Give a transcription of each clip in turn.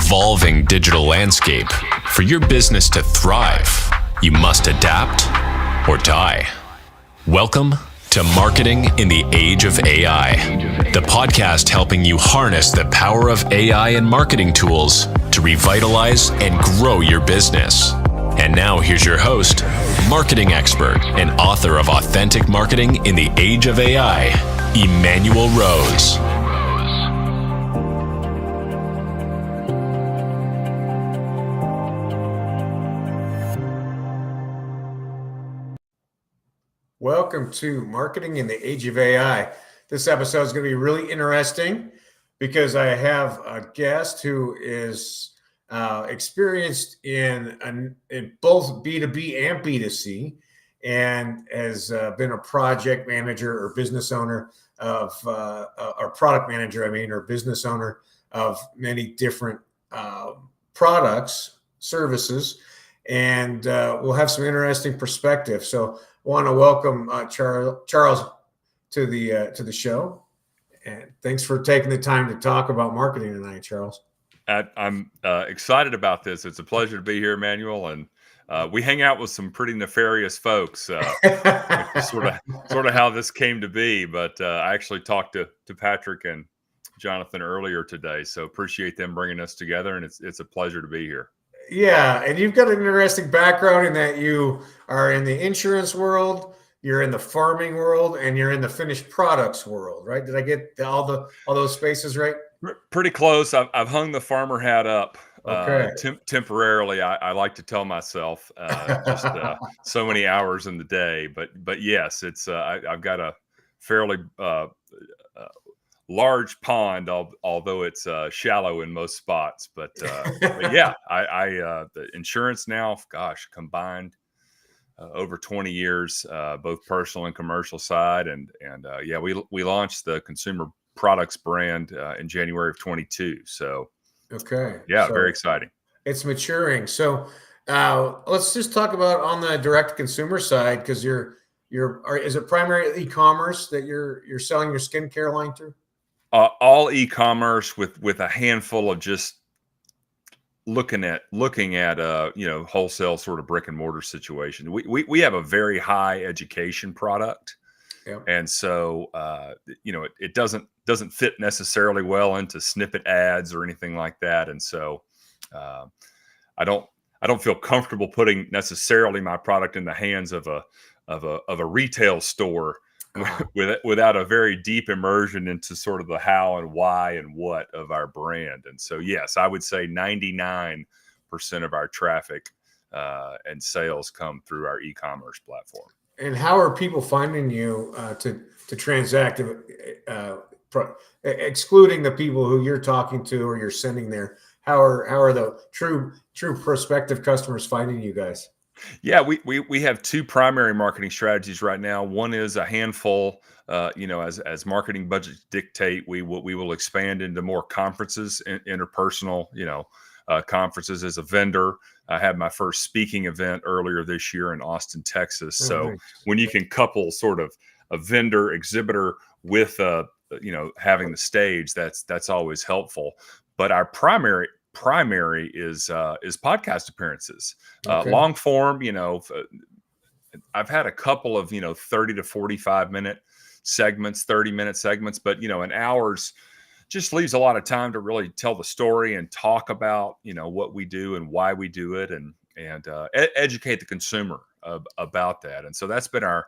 evolving digital landscape, for your business to thrive, you must adapt or die. Welcome to Marketing in the Age of AI, the podcast helping you harness the power of AI and marketing tools to revitalize and grow your business. And now here's your host, marketing expert and author of Authentic Marketing in the Age of AI, Emmanuel Rose. Welcome to Marketing in the Age of AI. This episode is going to be really interesting because I have a guest who is experienced in both B2B and B2C and has been a project manager or business owner of, or product manager, or business owner of many different products, services, and we'll have some interesting perspective. So want to welcome Charles to the show, and thanks for taking the time to talk about marketing tonight, Charles. I'm excited about this. It's a pleasure to be here, Emmanuel, and we hang out with some pretty nefarious folks. Sort of how this came to be, but I actually talked to Patrick and Jonathan earlier today, so appreciate them bringing us together, and it's a pleasure to be here. Yeah, and you've got an interesting background in that you are in the insurance world, you're in the farming world, and you're in the finished products world, right? Did I get all those spaces right? Pretty close. I've hung the farmer hat up temporarily. I like to tell myself just so many hours in the day, but yes, it's I've got a fairly large pond, although it's shallow in most spots. But yeah, I the insurance now, gosh, combined over 20 years, both personal and commercial side, and yeah, we launched the consumer products brand in January of 22. So yeah, so very exciting. It's maturing. So let's just talk about on the direct consumer side, because is it primary e-commerce that you're selling your skincare line through? All e-commerce with a handful of just looking at wholesale sort of brick and mortar situation. We have a very high education product, and so it doesn't fit necessarily well into snippet ads or anything like that, and so I don't feel comfortable putting necessarily my product in the hands of a retail store without a very deep immersion into sort of the how and why and what of our brand. And so, yes, I would say 99% of our traffic and sales come through our e-commerce platform. And how are people finding you to transact, excluding the people who you're talking to or you're sending there? How are the true prospective customers finding you guys? Yeah, we have two primary marketing strategies right now. One is a handful, as marketing budgets dictate, we will expand into more conferences, interpersonal, conferences. As a vendor, I had my first speaking event earlier this year in Austin, Texas. So nice. When you can couple sort of a vendor exhibitor with having the stage, that's always helpful. But our primary is podcast appearances, long form. I've had a couple of 30 to 45 minute segments, 30-minute segments, but an hour's just leaves a lot of time to really tell the story and talk about what we do and why we do it, and educate the consumer about that. And so that's been our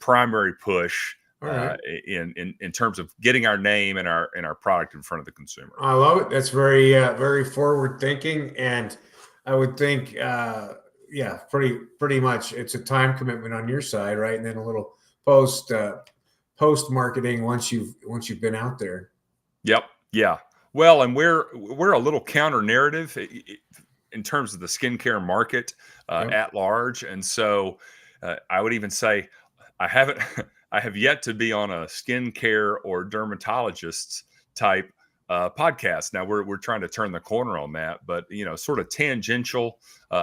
primary push. Right. In terms of getting our name and our product in front of the consumer. I love it. That's very very forward thinking, and I would think pretty much it's a time commitment on your side, right? And then a little post marketing once you've been out there. Yep. Yeah. Well, and we're a little counter narrative in terms of the skincare market at large, and so I would even say I have yet to be on a skincare or dermatologist type podcast. Now we're trying to turn the corner on that, but sort of tangential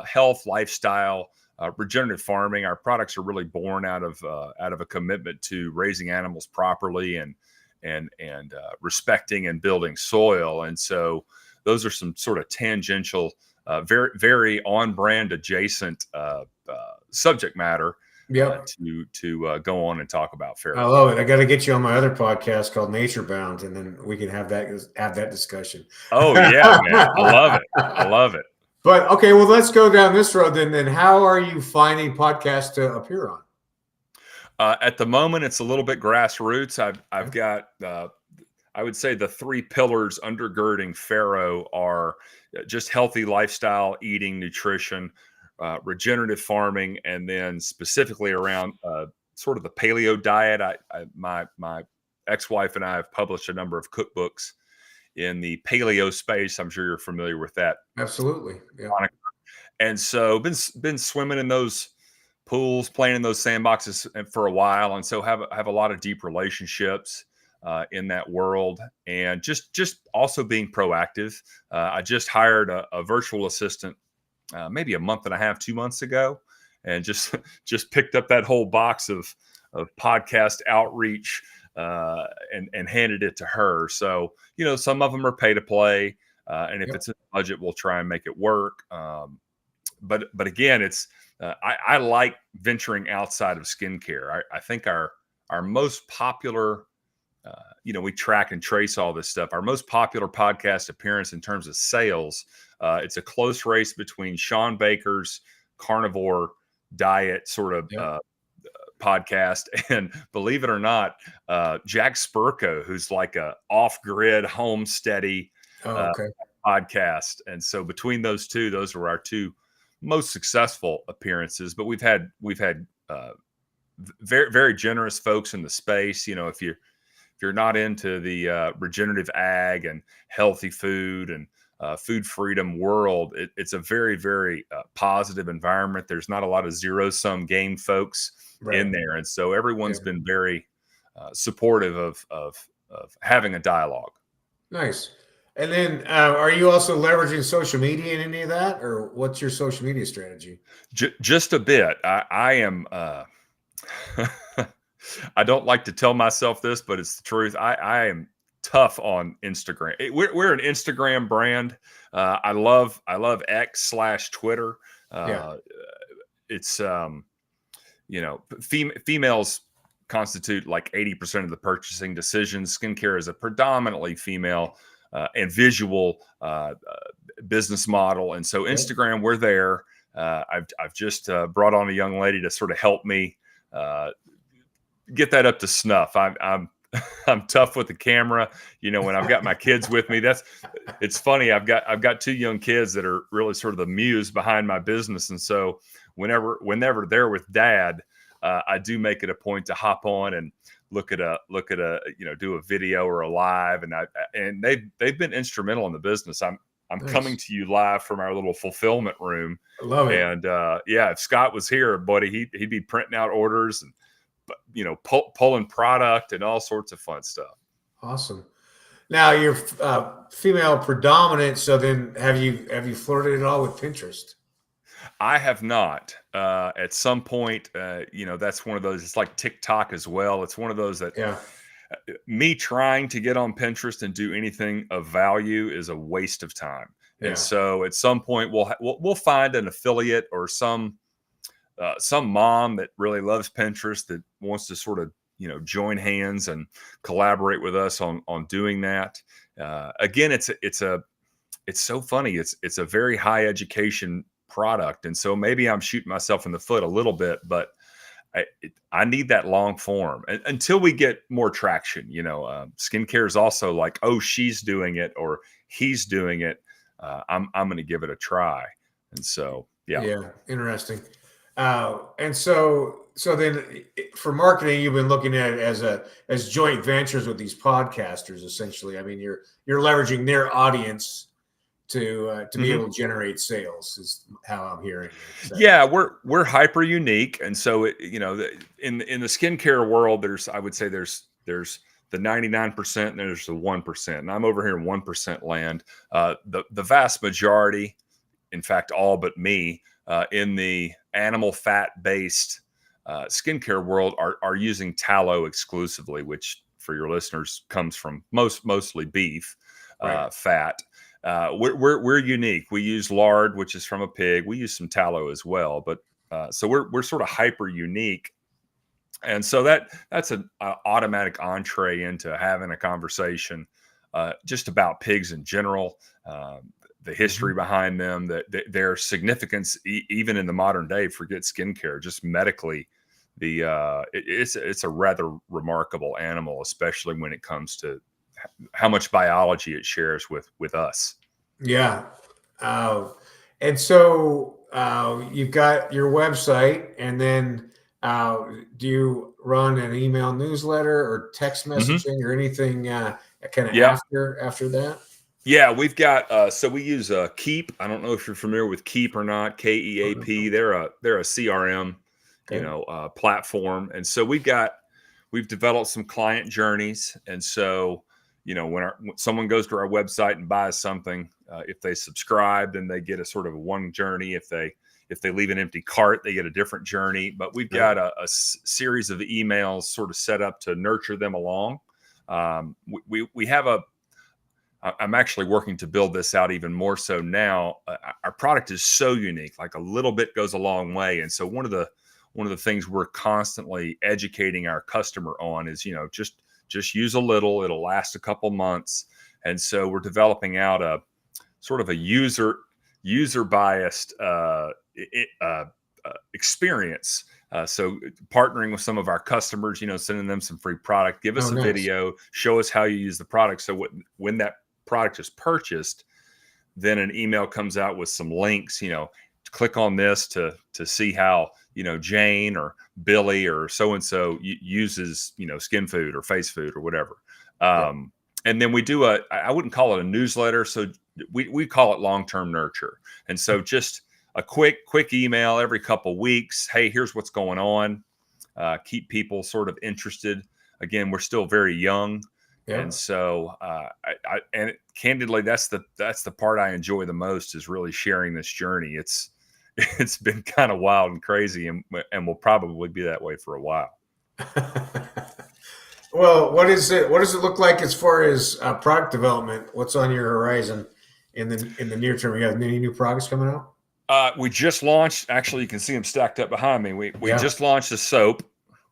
health, lifestyle, regenerative farming. Our products are really born out of a commitment to raising animals properly and respecting and building soil. And so those are some sort of tangential, very very on brand adjacent subject matter Yep. to go on and talk about I fairly. love it. I got to get you on my other podcast called Nature Bound, and then we can have that discussion. Oh yeah, man, I love it. I love it. But okay, well, let's go down this road then. Then, how are you finding podcasts to appear on? At the moment, it's a little bit grassroots. I've got I would say the three pillars undergirding Faro are just healthy lifestyle, eating, nutrition, regenerative farming, and then specifically around sort of the paleo diet. My ex-wife and I have published a number of cookbooks in the paleo space. I'm sure you're familiar with that. Absolutely. Yeah. And so been swimming in those pools, playing in those sandboxes for a while, and so have a lot of deep relationships in that world, and just also being proactive. I just hired a virtual assistant maybe a month and a half, 2 months ago, and just picked up that whole box of podcast outreach and handed it to her. So some of them are pay to play, and if it's in the budget, we'll try and make it work. But again, it's I like venturing outside of skincare. I think our most popular, we track and trace all this stuff. Our most popular podcast appearance in terms of sales, it's a close race between Sean Baker's carnivore diet sort of podcast, and believe it or not, Jack Spurko, who's like a off-grid homesteady podcast. And so between those two, those were our two most successful appearances. But we've had very, very generous folks in the space. If you're not into the regenerative ag and healthy food and food freedom world, it's a very, very positive environment. There's not a lot of zero-sum game folks in there, and so everyone's been very supportive of having a dialogue. Nice. And then, are you also leveraging social media in any of that, or what's your social media strategy? Just a bit. I am. I don't like to tell myself this, but it's the truth. I am tough on Instagram. We're an Instagram brand. I love X/Twitter. It's females constitute like 80% of the purchasing decisions. Skincare is a predominantly female and visual business model, and so Instagram, we're there. I've just brought on a young lady to sort of help me get that up to snuff. I'm tough with the camera. When I've got my kids with me, it's funny. I've got two young kids that are really sort of the muse behind my business. And so whenever they're with dad, I do make it a point to hop on and look at a, do a video or a live. And they've been instrumental in the business. I'm nice. Coming to you live from our little fulfillment room. I love it. And if Scott was here, buddy, he'd be printing out orders and, pulling product and all sorts of fun stuff. Awesome. Now you're female predominant. So then have you flirted at all with Pinterest? I have not. At some point, that's one of those, it's like TikTok as well. It's one of those that me trying to get on Pinterest and do anything of value is a waste of time. Yeah. And so at some point we'll find an affiliate or some mom that really loves Pinterest that wants to sort of, join hands and collaborate with us on doing that. Again, it's so funny. It's a very high education product. And so maybe I'm shooting myself in the foot a little bit, but I need that long form until we get more traction. Skincare is also like, oh, she's doing it or he's doing it. I'm going to give it a try. And so, yeah, interesting. And so then for marketing, you've been looking at it as joint ventures with these podcasters. Essentially, I mean, you're leveraging their audience to be able to generate sales, is how I'm hearing it. So. Yeah, we're hyper unique, and so in the skincare world, there's the 99% and there's the 1%, and I'm over here in 1% land. The vast majority, in fact, all but me, in the animal fat based skincare world are using tallow exclusively, which for your listeners comes from mostly beef fat. we're unique. We use lard, which is from a pig. We use some tallow as well, but so we're sort of hyper unique. And so that's an automatic entree into having a conversation just about pigs in general, the history behind them, their significance, even in the modern day. Forget skincare, just medically, it's a rather remarkable animal, especially when it comes to how much biology it shares with us. Yeah. And so you've got your website, and then do you run an email newsletter or text messaging or anything kind of Yeah. after that? Yeah, we've got so we use Keep. I don't know if you're familiar with Keep or not. KEAP. They're a CRM, Okay. platform, and so we've developed some client journeys, and so when someone goes to our website and buys something, if they subscribe, then they get a sort of one journey. If they leave an empty cart, they get a different journey. But we've got a series of emails sort of set up to nurture them along. We have I'm actually working to build this out even more so now. Our product is so unique, like a little bit goes a long way. And so one of the things we're constantly educating our customer on is, just use a little, it'll last a couple months. And so we're developing out a sort of a user biased experience. So partnering with some of our customers, sending them some free product, give us a video, show us how you use the product. So when that product is purchased, then an email comes out with some links, click on this to see how, Jane or Billy or so-and-so uses, skin food or face food or whatever. And then we do I wouldn't call it a newsletter. So we call it long-term nurture. And so just a quick email every couple weeks. Hey, here's what's going on. Keep people sort of interested. Again, we're still very young. Yeah. And so, and candidly, that's the part I enjoy the most, is really sharing this journey. It's been kind of wild and crazy, and will probably be that way for a while. Well, what does it look like as far as product development? What's on your horizon in the near term? You have any new products coming out? We just launched. Actually, you can see them stacked up behind me. We just launched a soap.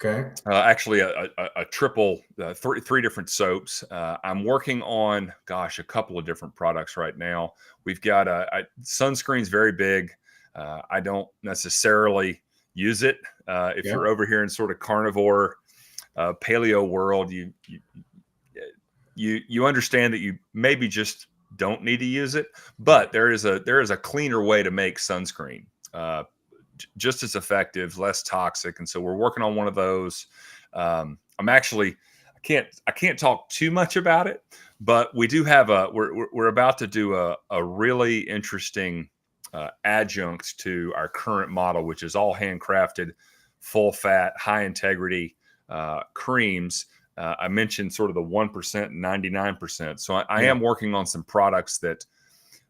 Okay. Actually, a triple, three different soaps. I'm working on, a couple of different products right now. We've got sunscreen's very big. I don't necessarily use it. If you're over here in sort of carnivore, paleo world, you understand that you maybe just don't need to use it. But there is a cleaner way to make sunscreen. Just as effective, less toxic, and so we're working on one of those. I'm actually I can't talk too much about it, but we do have we're about to do a really interesting adjunct to our current model, which is all handcrafted, full fat, high integrity creams. I mentioned sort of the 1% and 99%. So I am working on some products that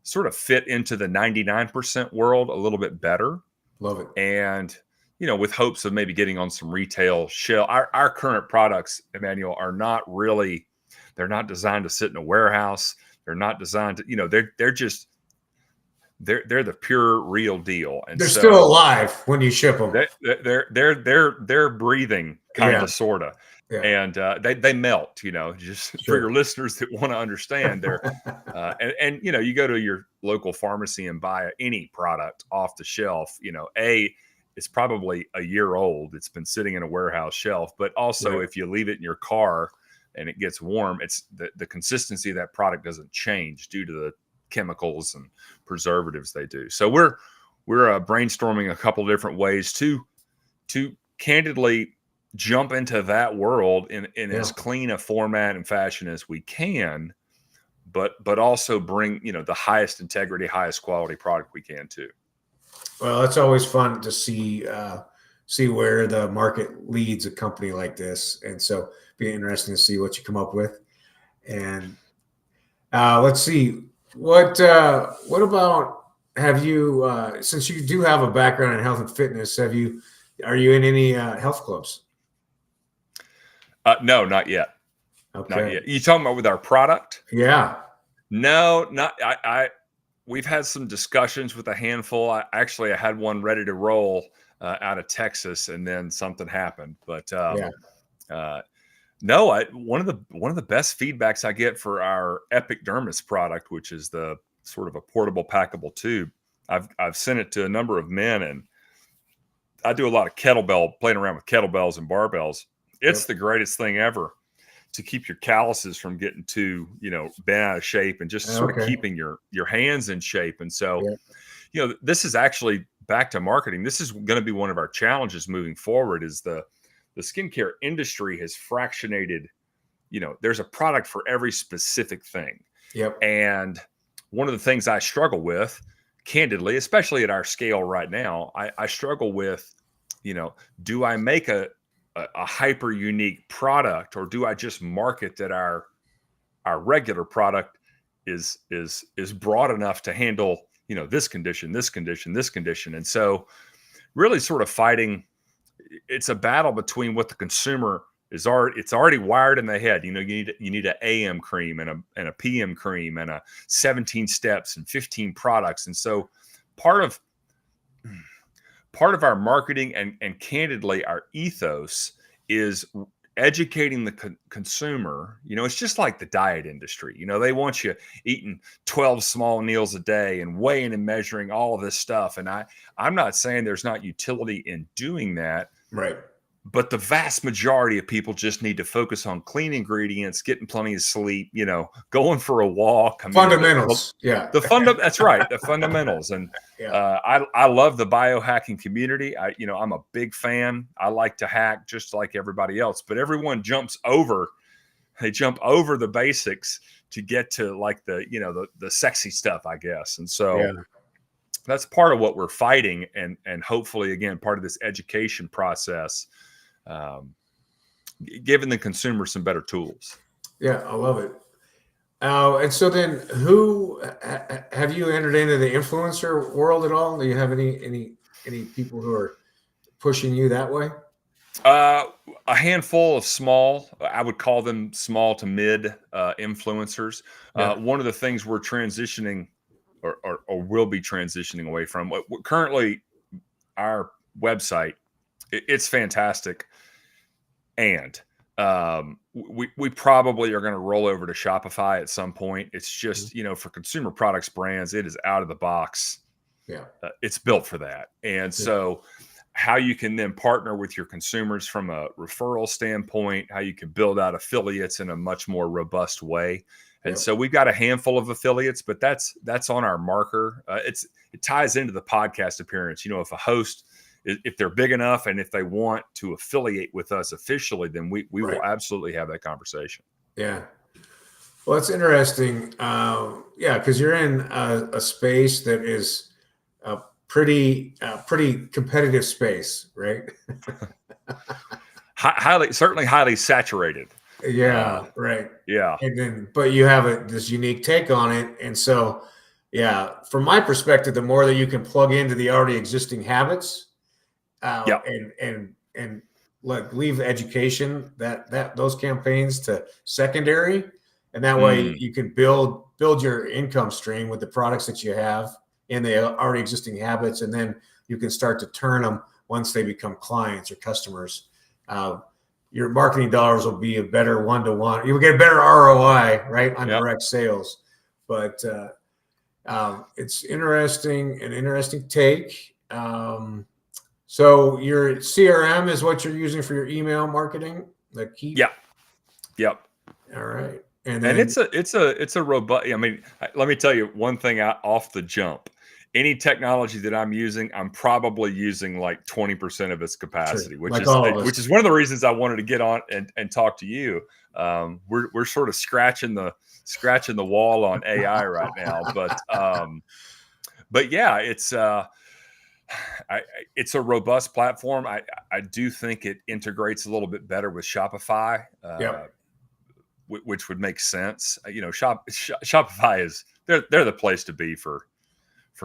sort of fit into the 99% world a little bit better. Love it. And, with hopes of maybe getting on some retail shelf. Our current products, Emmanuel, are not really, they're not designed to sit in a warehouse. They're not designed to, they're the pure real deal. And they're still alive when you ship them. They're breathing kind of, sort of. Yeah. And they melt, just for your listeners that want to understand. They're and you go to your local pharmacy and buy any product off the shelf. It's probably a year old. It's been sitting in a warehouse shelf. But also, if you leave it in your car and it gets warm, it's the consistency of that product doesn't change due to the chemicals and preservatives they do. So we're brainstorming a couple of different ways to candidly jump into that world in as clean a format and fashion as we can, but also bring the highest integrity, highest quality product we can too. Well, it's always fun to see where the market leads a company like this, and so be interesting to see what you come up with. And let's see what about, have you since you do have a background in health and fitness, are you in any health clubs? No, not yet. Okay. Not yet. You talking about with our product? Yeah. No, not we've had some discussions with a handful. I had one ready to roll out of Texas, and then something happened. But Yeah. no, one of the best feedbacks I get for our Epic Dermis product, which is the sort of a portable packable tube. I've sent it to a number of men, and I do a lot of playing around with kettlebells and barbells. It's the greatest thing ever to keep your calluses from getting too, bent out of shape, and just sort of keeping your hands in shape. And so, this is actually back to marketing. This is going to be one of our challenges moving forward. Is the skincare industry has fractionated. There's a product for every specific thing. Yep. And one of the things I struggle with, candidly, especially at our scale right now, I struggle with, do I make a hyper unique product, or do I just market that our regular product is broad enough to handle, this condition. And so really sort of fighting, it's a battle between what the consumer is already wired in the head. You need an AM cream and a PM cream and a 17 steps and 15 products. And so part of our marketing and candidly our ethos is educating the consumer. It's just like the diet industry. They want you eating 12 small meals a day and weighing and measuring all of this stuff. And I'm not saying there's not utility in doing that. Right. But the vast majority of people just need to focus on clean ingredients, getting plenty of sleep, going for a walk. Fundamentals. That's right. The fundamentals. And I love the biohacking community. I'm a big fan. I like to hack just like everybody else, but everyone jumps over the basics to get to like the sexy stuff, I guess. And so that's part of what we're fighting. And hopefully, again, part of this education process, giving the consumer some better tools. Yeah, I love it. And so then, who have you entered into the influencer world at all? Do you have any people who are pushing you that way? A handful of small, I would call them small to mid influencers. One of the things we're transitioning or will be transitioning away from, currently our website, it's fantastic. And we probably are going to roll over to Shopify at some point. It's just, for consumer products brands, it is out of the box. Yeah. It's built for that. And so how you can then partner with your consumers from a referral standpoint, how you can build out affiliates in a much more robust way. And so we've got a handful of affiliates, but that's on our marker. It ties into the podcast appearance. If a host, if they're big enough and if they want to affiliate with us officially, then we will absolutely have that conversation. Yeah. Well, it's interesting. Because you're in a space that is a pretty competitive space, right? Certainly highly saturated. Yeah. Right. Yeah. And then, but you have this unique take on it. And so, from my perspective, the more that you can plug into the already existing habits, and like leave education those campaigns to secondary, and that way you can build your income stream with the products that you have in the already existing habits, and then you can start to turn them once they become clients or customers. Your marketing dollars will be a better one-to-one. You will get a better ROI, right, on direct sales. But it's an interesting take. So your CRM is what you're using for your email marketing, the key. Yeah. Yep. All right. And it's a robust. I mean, let me tell you one thing off the jump. Any technology that I'm using, I'm probably using like 20% of its capacity, which is one of the reasons I wanted to get on and talk to you. We're sort of scratching the wall on AI right now, but yeah, it's a robust platform. I do think it integrates a little bit better with Shopify, which would make sense. Shopify is they're the place to be for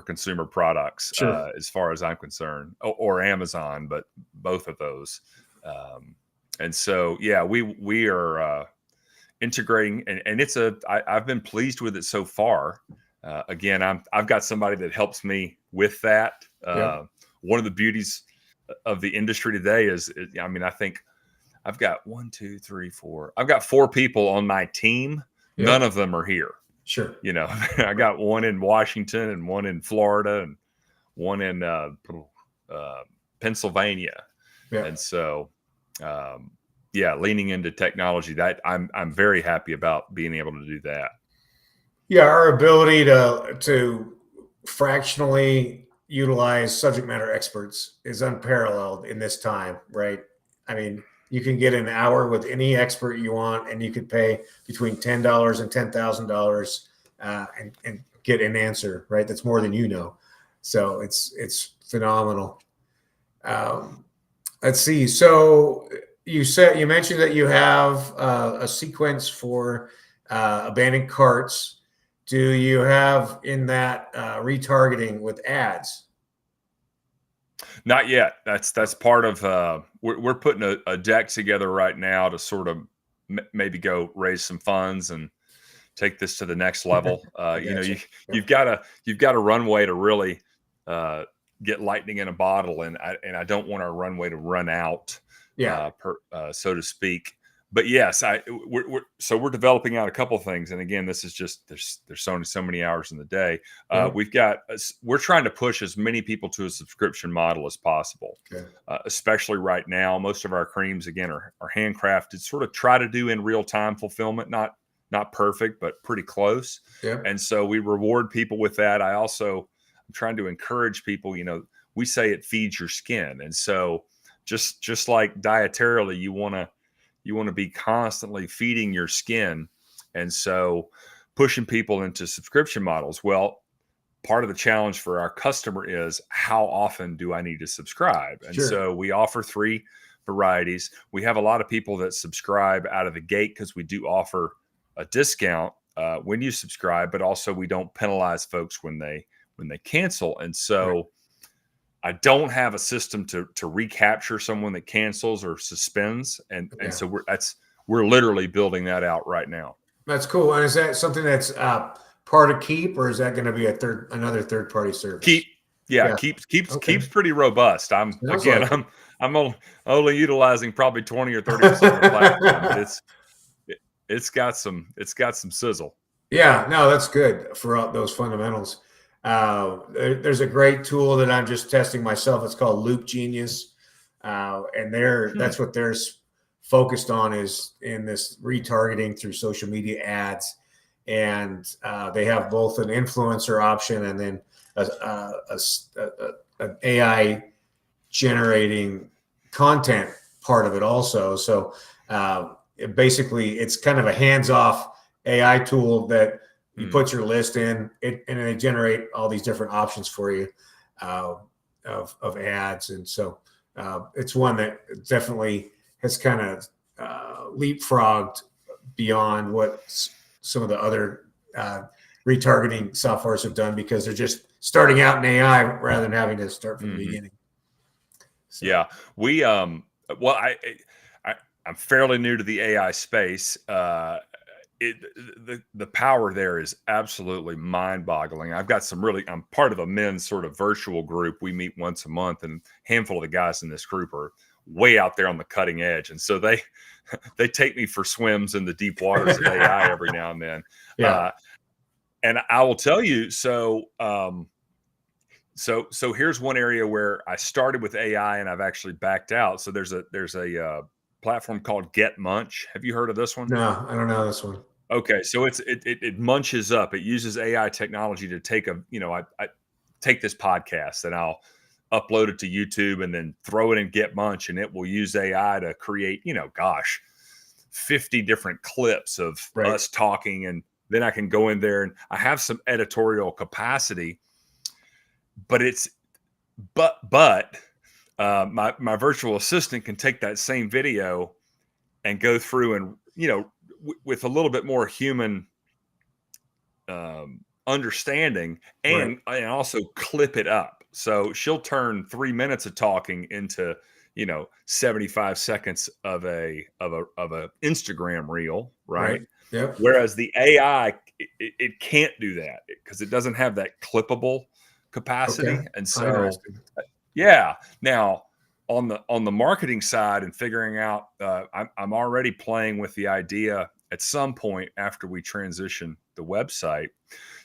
consumer products, as far as I'm concerned, or Amazon, but both of those. And so, we are integrating, and I've been pleased with it so far. Again, I've got somebody that helps me with that. Yeah. One of the beauties of the industry today is, I mean, I think I've got 1, 2, 3, 4. I've got 4 people on my team. Yeah. None of them are here. Sure. You know, I got one in Washington and one in Florida and one in Pennsylvania. Yeah. And so, yeah, leaning into technology, that I'm very happy about being able to do that. Yeah, our ability to fractionally utilize subject matter experts is unparalleled in this time, right? I mean, you can get an hour with any expert you want, and you could pay between $10 and $10,000 and get an answer, right? That's more than you know. So it's phenomenal. Let's see. So you mentioned that you have a sequence for abandoned carts. Do you have in that retargeting with ads? Not yet. That's part of. We're putting a deck together right now to sort of maybe go raise some funds and take this to the next level. You know, you've got a runway to really get lightning in a bottle, and I don't want our runway to run out. Yeah. So to speak. But yes, we're developing out a couple of things, and again, this is just there's so many hours in the day. We're trying to push as many people to a subscription model as possible, especially right now. Most of our creams again are handcrafted. Sort of try to do in real time fulfillment, not perfect, but pretty close. Yeah. And so we reward people with that. I'm trying to encourage people. You know, we say it feeds your skin, and so just like dietarily, you want to be constantly feeding your skin. And so pushing people into subscription models. Well, part of the challenge for our customer is how often do I need to subscribe? And so we offer 3 varieties. We have a lot of people that subscribe out of the gate because we do offer a discount when you subscribe, but also we don't penalize folks when they cancel. And so I don't have a system to recapture someone that cancels or suspends, and so we're literally building that out right now. That's cool. And is that something that's part of Keep, or is that going to be another third party service? Keeps pretty robust. I'm only utilizing probably 20 or 30% of the platform, but it's got some sizzle. Yeah, no, that's good for those fundamentals. There's a great tool that I'm just testing myself. It's called Loop Genius. And that's what they're focused on, is in this retargeting through social media ads. And they have both an influencer option and then an AI generating content part of it also. So basically it's kind of a hands-off AI tool that you put your list in it, and they generate all these different options for you of ads. And so it's one that definitely has kind of leapfrogged beyond what some of the other retargeting softwares have done, because they're just starting out in AI rather than having to start from the beginning. So. Yeah, we I'm fairly new to the AI space. The power there is absolutely mind-boggling. I'm part of a men's sort of virtual group. We meet once a month, and a handful of the guys in this group are way out there on the cutting edge. And so they take me for swims in the deep waters of AI every now and then. Yeah. And I will tell you, so here's one area where I started with AI and I've actually backed out. So there's a platform called Get Munch. Have you heard of this one? No, I don't know this one. Okay, so it munches up. It uses AI technology to take I take this podcast and I'll upload it to YouTube and then throw it in Get Munch, and it will use AI to create 50 different clips of us talking, and then I can go in there and I have some editorial capacity, but my virtual assistant can take that same video and go through and with a little bit more human understanding and also clip it up. So she'll turn 3 minutes of talking into 75 seconds of a Instagram reel, right? Right. Yep. Whereas the AI, it can't do that because it doesn't have that clippable Okay. capacity. And so, Interesting. yeah. Now, on the marketing side and figuring out, I'm already playing with the idea at some point after we transition the website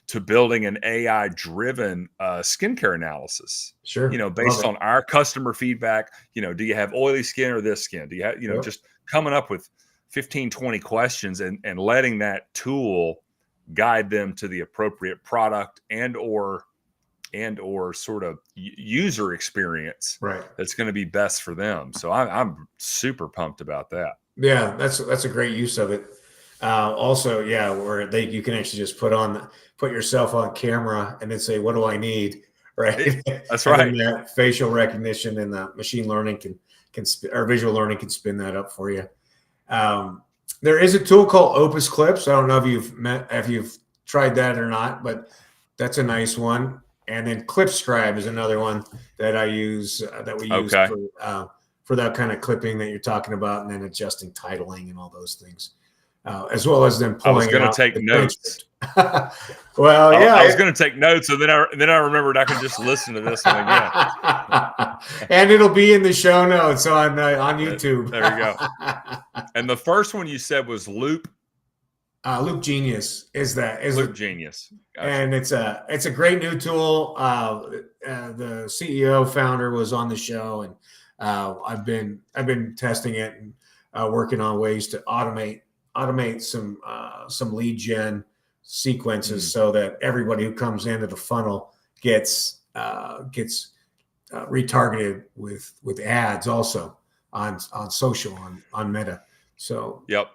to building an AI driven skincare analysis. Sure. Love Based it. on our customer feedback. Do you have oily skin or this skin? Do you have, Yep. just coming up with 15, 20 questions and letting that tool guide them to the appropriate product and or sort of user experience Right. that's going to be best for them. So I'm super pumped about that. Yeah, that's a great use of it. Also, yeah, where you can actually just put yourself on camera and then say, "What do I need?" Right, That's and then right. that facial recognition and the machine learning or visual learning can spin that up for you. Um, there is a tool called Opus Clips. I don't know if you've tried that or not, but that's a nice one. And then Clipscribe is another one that I use that we use Okay. for that kind of clipping that you're talking about, and then adjusting titling and all those things, as well as then I was pulling it going to out take the notes. transcript. Well, yeah, I was going to take notes, and then I remembered I could just listen to this one again. And it'll be in the show notes on YouTube. There you go. And the first one you said was Loop Loop Genius is Loop Genius. Gotcha. And it's a great new tool. The CEO founder was on the show, and I've been testing it and working on ways to automate some lead gen sequences so that everybody who comes into the funnel gets retargeted with ads also on social on Meta. So Yep.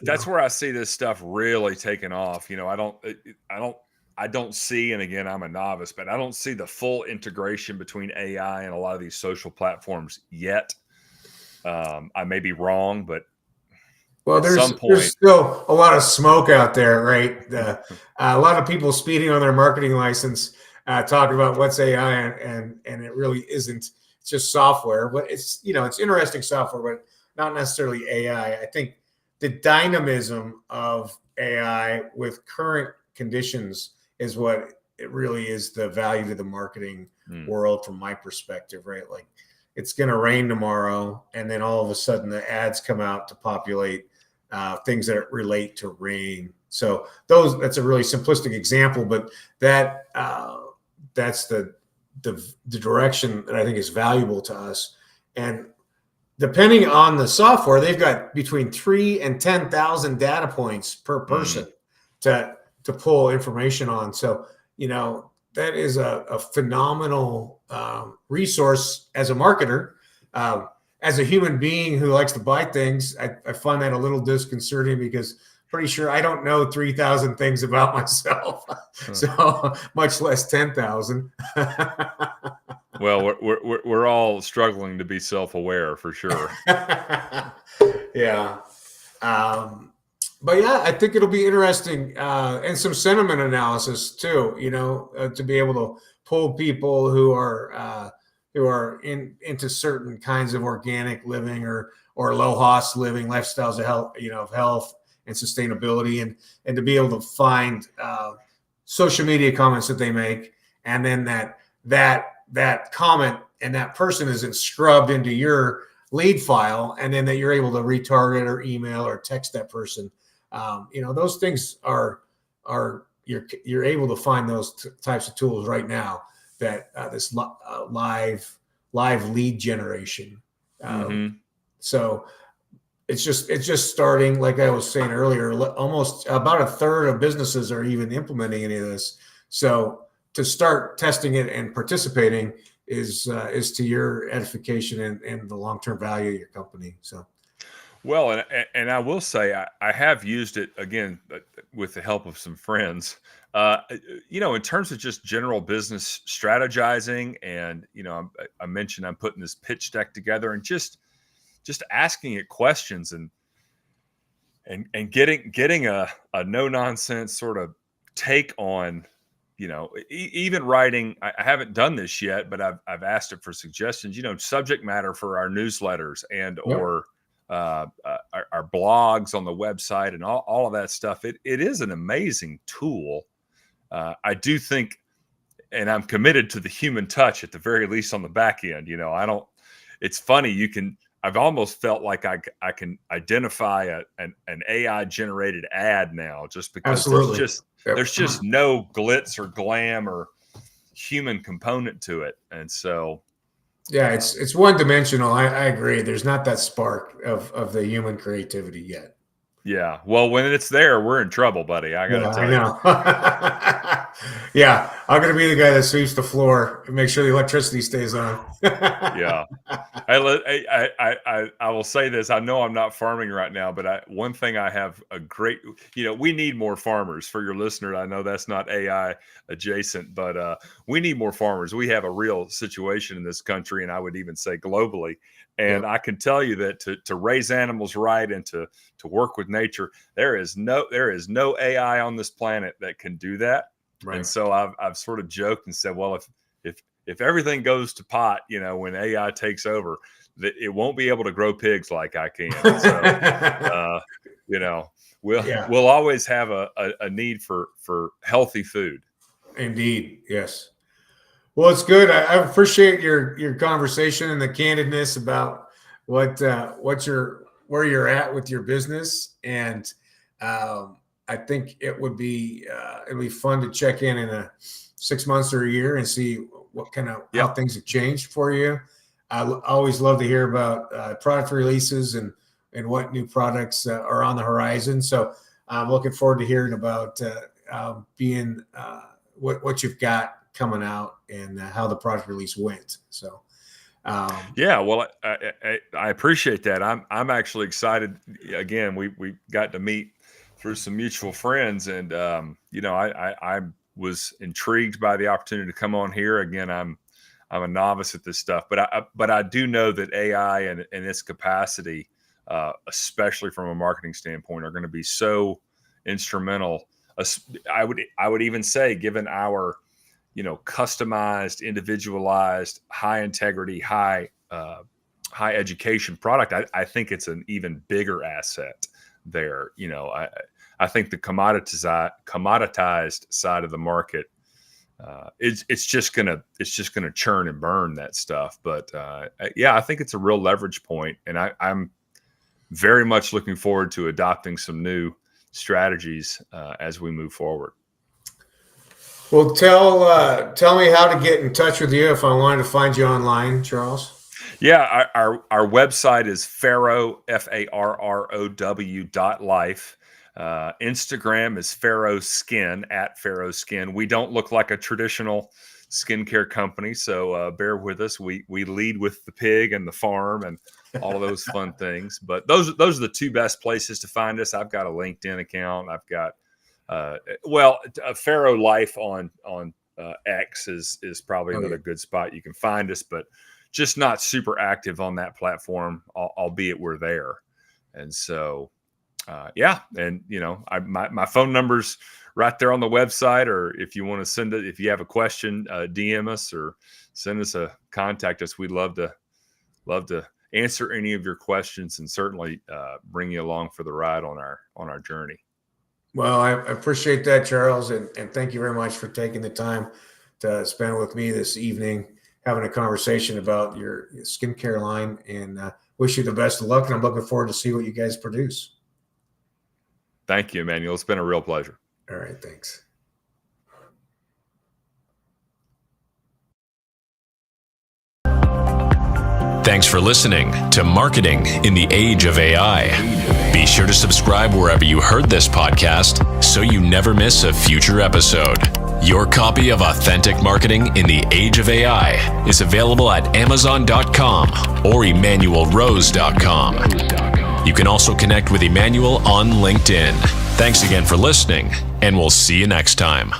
That's where I see this stuff really taking off. I don't see, and again, I'm a novice, but I don't see the full integration between AI and a lot of these social platforms yet. I may be wrong, but well, there's still a lot of smoke out there, right? A lot of people speeding on their marketing license, talking about what's AI, and it really isn't. It's just software, but it's interesting software, but not necessarily AI. I think the dynamism of AI with current conditions is what it really is the value to the marketing world from my perspective, right? Like it's going to rain tomorrow, and then all of a sudden the ads come out to populate things that relate to rain. So that's a really simplistic example, but that's the direction that I think is valuable to us. And depending on the software, they've got between 3,000 and 10,000 data points per person to pull information on. So, that is a phenomenal resource as a marketer. As a human being who likes to buy things, I find that a little disconcerting because pretty sure I don't know 3,000 things about myself, so much less 10,000. Well, we're all struggling to be self-aware for sure. Yeah. But yeah, I think it'll be interesting and some sentiment analysis too, to be able to pull people who are into certain kinds of organic living or low cost living lifestyles of health and sustainability, and to be able to find social media comments that they make, and then that comment and that person isn't scrubbed into your lead file, and then that you're able to retarget or email or text that person. Those things are you're able to find those types of tools right now, that this live lead generation. So it's just starting. Like I was saying earlier, almost about a third of businesses are even implementing any of this. So to start testing it and participating is to your edification and the long-term value of your company. So. Well, and I will say I have used it again with the help of some friends. In terms of just general business strategizing, and I mentioned I'm putting this pitch deck together, and just asking it questions and getting a no nonsense sort of take on even writing, I haven't done this yet, but I've asked it for suggestions, subject matter for our newsletters and or our blogs on the website and all of that stuff. It is an amazing tool. I do think, and I'm committed to the human touch at the very least on the back end. It's funny. I've almost felt like I can identify an AI generated ad now, just because there's just no glitz or glam or human component to it. And so, it's one dimensional. I agree. There's not that spark of the human creativity yet. Yeah. Well, when it's there, we're in trouble, buddy. I got to tell you. Yeah. I'm going to be the guy that sweeps the floor and make sure the electricity stays on. Yeah. I will say this. I know I'm not farming right now, but one thing I have a great, we need more farmers. For your listener, I know that's not AI adjacent, but we need more farmers. We have a real situation in this country, and I would even say globally. And I can tell you that to raise animals right and to work with nature, there is no AI on this planet that can do that. Right. And so I've sort of joked and said, well, if everything goes to pot, when AI takes over, it won't be able to grow pigs like I can. So, we'll always have a need for healthy food. Indeed. Yes. Well, it's good. I appreciate your conversation and the candidness about where you're at with your business. And I think it would be fun to check in a 6 months or a year and see what kind of how things have changed for you. I always love to hear about product releases and what new products are on the horizon. So I'm looking forward to hearing about what you've got coming out and how the product release went. So, well, I appreciate that. I'm actually excited. Again, we got to meet through some mutual friends, and I was intrigued by the opportunity to come on here. Again, I'm a novice at this stuff, but I do know that AI and its capacity, especially from a marketing standpoint, are going to be so instrumental. I would even say, given our customized, individualized, high integrity, high education product, I think it's an even bigger asset there. I think the commoditized side of the market, it's just gonna churn and burn that stuff. But I think it's a real leverage point, and I'm very much looking forward to adopting some new strategies as we move forward. Well, tell me how to get in touch with you if I wanted to find you online, Charles. Yeah, our website is Farrow, FARROW.life. Instagram is Farrow Skin, @FarrowSkin. We don't look like a traditional skincare company, so bear with us. We lead with the pig and the farm and all of those fun things. But those are the two best places to find us. I've got a LinkedIn account. I've got Farrow Life on X is probably another good spot you can find us, but just not super active on that platform, albeit we're there. And so, and my phone number's right there on the website, or if you want to send it, if you have a question, DM us or send us contact us. We'd love to answer any of your questions and certainly bring you along for the ride on our journey. Well, I appreciate that, Charles, and thank you very much for taking the time to spend with me this evening, having a conversation about your skincare line, and wish you the best of luck. And I'm looking forward to see what you guys produce. Thank you, Emmanuel. It's been a real pleasure. All right. Thanks. Thanks for listening to Marketing in the Age of AI. Be sure to subscribe wherever you heard this podcast so you never miss a future episode. Your copy of Authentic Marketing in the Age of AI is available at Amazon.com or EmmanuelRose.com. You can also connect with Emmanuel on LinkedIn. Thanks again for listening, and we'll see you next time.